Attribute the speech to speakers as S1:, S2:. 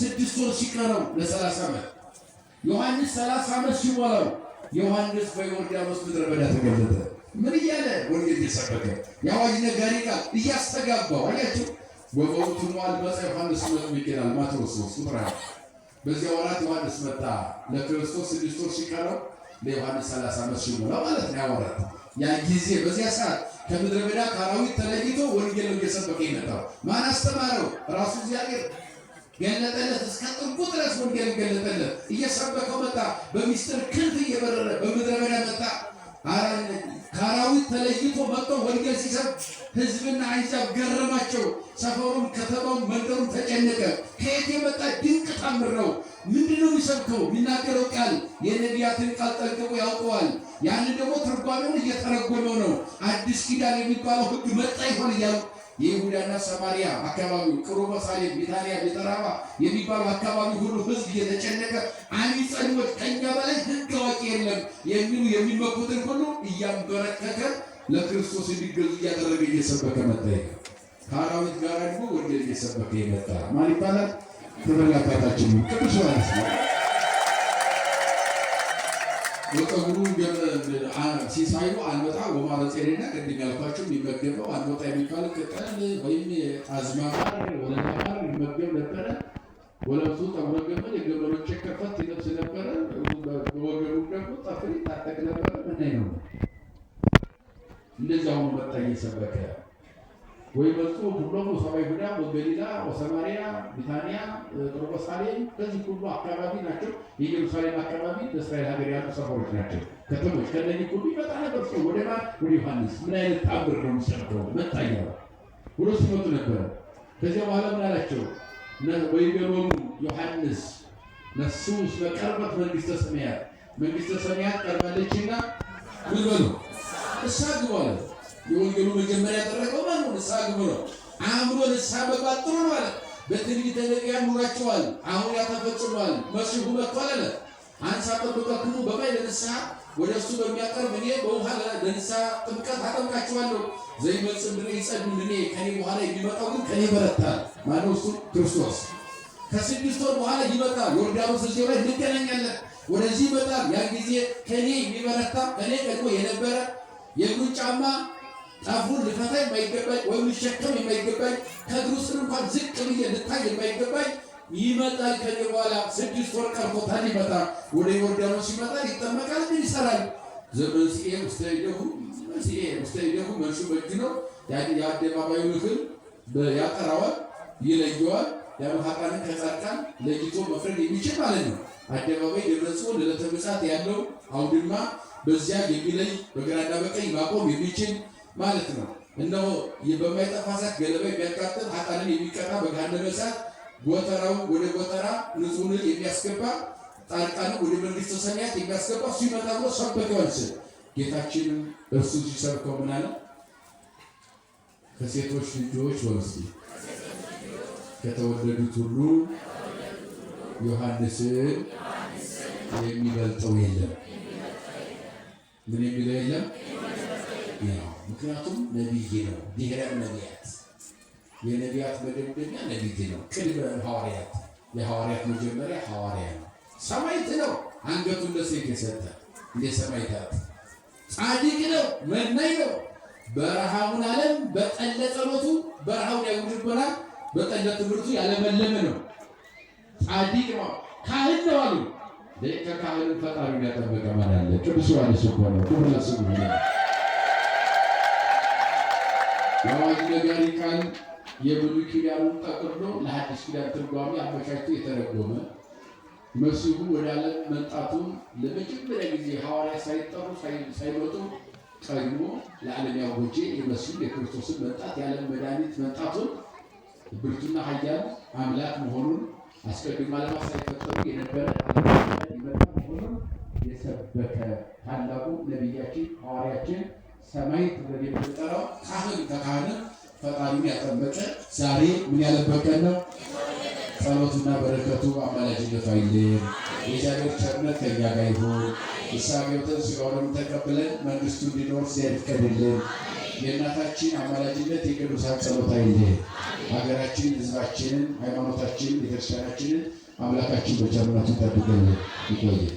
S1: 6 ወር ሲቀረው ለ30 ዓመት ዮሐንስ 30 ዓመት ሲሞላው ዮሐንስ በዮርዳኖስ ምድረ በዳ ተገለጠ። ምን እያለ ወንጌል እየሰበከ የአዋጅ ነጋሪ ቃል እያስተጋባው አያችሁ። ወበውቱ ሟል መጽ ዮሐንስ መጥምቅ ይላል ማቴዎስ 3 በዚያ ወራት ዮሐንስ መጣ። ለክርስቶስ 6 ወር ሲቀረው ለዮሐንስ 30 ዓመት ሲሞላው ማለት ነው ያወራት። ያ ጊዜ በዚያ ሰዓት ከምድረ በዳ ከአራዊት ተለይቶ ወንጌል እየሰበከ ይመጣው ማን አስተማረው? ራሱ እግዚአብሔር ገለጠለት። እስከ ጥጉ ድረስ ወንጌል ገለጠለት። እየሰበከው መጣ። በሚስጥር ክንፍ እየበረረ በምድረ በዳ መጣ። ከአራዊት ተለይቶ መጥቶ ወንጌል ሲሰብክ ሕዝብና አሕዛብ ገረማቸው። ሰፈሩም ከተማውም መንደሩም ተጨነቀ። ከየት የመጣ ድንቅ ታምር ነው? ምንድነው የሚሰብከው? የሚናገረው ቃል የነቢያትን ቃል ጠንቅቆ ያውቀዋል። ያንን ደግሞ ትርጓሜውን እየተረጎመው ነው። አዲስ ኪዳን የሚባለው ሕግ መጣ ይሆን እያሉ የይሁዳና ሰማሪያ አካባቢው ቅሩበ ሳሌም፣ ቢታንያ፣ ቤተራባ የሚባለው አካባቢ ሁሉ ሕዝብ እየተጨነቀ አሚጸኞች ከኛ በላይ ሕግ አዋቂ የለም የሚሉ የሚመኩትን ሁሉ እያንበረከከ ለክርስቶስ እንዲገዙ እያደረገ እየሰበከ መጣ። ከአራዊት ጋር ደግሞ ወንጌል እየሰበከ የመጣ ማን ይባላል? ተበላታችን ቅዱስ ዮሐንስ ነው። ወጠጉሩ ሲሳዩ አንበጣ ወማረጼና ቅድም ያልኳቸው የሚመገበው አንበጣ የሚባል ቅጠል ወይም አዝማማር ወለማር የሚመገብ ነበረ። ወለብሱ ጠጉረ ገመድ የገመሎች ከፈት ይለብስ ነበረ። በወገቡ ደግሞ ጠፍር ይታጠቅ ነበረ። ምናይ ነው እንደዚያ ሆኖ መጣ እየሰበከ ወይ በሱ ሁሉም ሰማይ ሁዳ ወገሊላ ወሰማሪያ ቢታንያ ቅሩበ ሳሌም ከዚህ ሁሉ አካባቢ ናቸው። የኢየሩሳሌም አካባቢ በእስራኤል ሀገር ያሉ ሰፈሮች ናቸው፣ ከተሞች። ከነዚህ ሁሉ ይመጣ ነበር ሰው ወደ ዮሐንስ። ምን አይነት ታምር ነው የሚሰብከው? መጣያ ብሎ ሲመጡ ነበረ። ከዚያ በኋላ ምን አላቸው? ወይቤሎሙ ዮሐንስ ነፍሱ እስመ ቀርበት መንግሥተ ሰማያት፣ መንግሥተ ሰማያት ቀርባለችና ምን በሉ ንስሐ ግቡ አለ። የወንጌሉ መጀመሪያ ያደረገው ማለት ነው ንስሐ ግቡ ነው። አምኖ ንስሐ መግባት ጥሩ ነው አለ። በትንቢተ ነቢያት ኑራችኋል፣ አሁን ያ ተፈጽሟል፣ መሲሁ መጥቷል አለ። አንሳ ጠብቀክሙ በማይ ለንስሐ ወደ እሱ በሚያቀርብ እኔ በውሃ ለንስሐ ጥምቀት አጠምቃችኋለሁ። ዘይመጽእ እምኔ ይጸድቅ እምኔ፣ ከኔ በኋላ የሚመጣው ግን ከኔ ይበረታል። ማነው እሱ? ክርስቶስ። ከ6 ወር በኋላ ይመጣል። ዮርዳኖስ እዚህ ላይ እንገናኛለን። ወደዚህ ይመጣል። ያን ጊዜ ከኔ የሚበረታ ከኔ ቀድሞ የነበረ የእግሩን ጫማ ጣፉን ልፈታ የማይገባኝ ወይም ልሸከም የማይገባኝ ከእግሩ ስር እንኳን ዝቅ ብዬ ልታይ የማይገባኝ ይመጣል። ከኔ በኋላ 6 ወር ቀርቶታል። ይመጣል። ወደ ዮርዳኖስ ይመጣል፣ ይጠመቃል። ምን ይሰራል? ዘመንስኤ ውስተ ይደሁ መንሹ በእጁ ነው። የአደባባዩን እህል ያጠራዋል፣ ይለየዋል። ኃጥአንን ከጻድቃን ለይቶ መፍረድ የሚችል ማለት ነው። አደባባይ ደብረ ጽዮን ለዕለተ ምጽአት ያለው አውድማ በዚያ የሚለይ በግራና በቀኝ ማቆም የሚችል ማለት ነው። እነሆ በማይጠፋ እሳት ገለባ የሚያቃጥል ኃጥአንን የሚቀጣ በገሃነመ እሳት ጎተራው ወደ ጎተራ ንጹሕን የሚያስገባ ጻድቃንን ወደ መንግሥተ ሰማያት የሚያስገባ እሱ ይመጣ ብሎ ሰበከው። ጌታችንም እርሱ ሲሰብከው ምን አለ? ከሴቶች ልጆች ወንስ ከተወለዱት ሁሉ ዮሐንስን የሚበልጠው የለም። ምን የሚለው የለም? ምክንያቱም ነቢይ ነው። ድኅረ ነቢያት፣ የነቢያት መደምደሚያ ነቢይ ነው። ቅድመ ሐዋርያት፣ የሐዋርያት መጀመሪያ ሐዋርያ ነው። ሰማዕት ነው። አንገቱን ለሰይፍ የሰጠ እንደ ሰማዕታት ጻድቅ ነው። መናኝ ነው። በረሃውን ዓለም በጠለ ጸሎቱ በረሃውን ያውድበናል። በጠለ ትምህርቱ ያለመለመ ነው። ጻድቅ ነው። ካህን ነው አሉ። ከካህን ፈጣሪውን ያጠበቀ ማን አለ? ቅዱስ ዮሐንስ እኮ ነው። ክብር ለስሙ ይሁን። የአዋጅ ነጋሪ ቃል የብሉይ ኪዳኑን ጠቅልሎ ለሐዲስ ኪዳን ትርጓሜ አመቻችቶ የተረጎመ መሲሁ ወደ ዓለም መምጣቱን ለመጀመሪያ ጊዜ ሐዋርያት ሳይጠሩ ሳይመጡ ቀድሞ ለዓለም ያወጀ የመሲሁ የክርስቶስን መምጣት የዓለም መድኃኒት መምጣቱን ብርቱና ኃያል አምላክ መሆኑን አስቀድሞ ዓለማት ሳይፈጠሩ የነበረ ይመጣ መሆኑን የሰበከ ታላቁ ነቢያችን ሐዋርያችን ሰማዕት ብለን የምንጠራው ካህን ከካህን ፈጣሪውን ያጠመቀ ዛሬ ምን ያለበቀን ነው። ጸሎቱና በረከቱ አማላጅነቱ አይለየን። የእግዚአብሔር ቸርነት ከእኛ ጋር ይሁን። ንስሐ ገብተን ሥጋውን ተቀብለን መንግሥቱ እንዲኖር እግዚአብሔር ይፍቀድልን። የእናታችን አማላጅነት የቅዱሳን ጸሎት አይለየን። ሀገራችንን፣ ህዝባችንን፣ ሃይማኖታችንን፣ ቤተክርስቲያናችንን አምላካችን በቸርነቱ ይጠብቅልን። ይቆየን።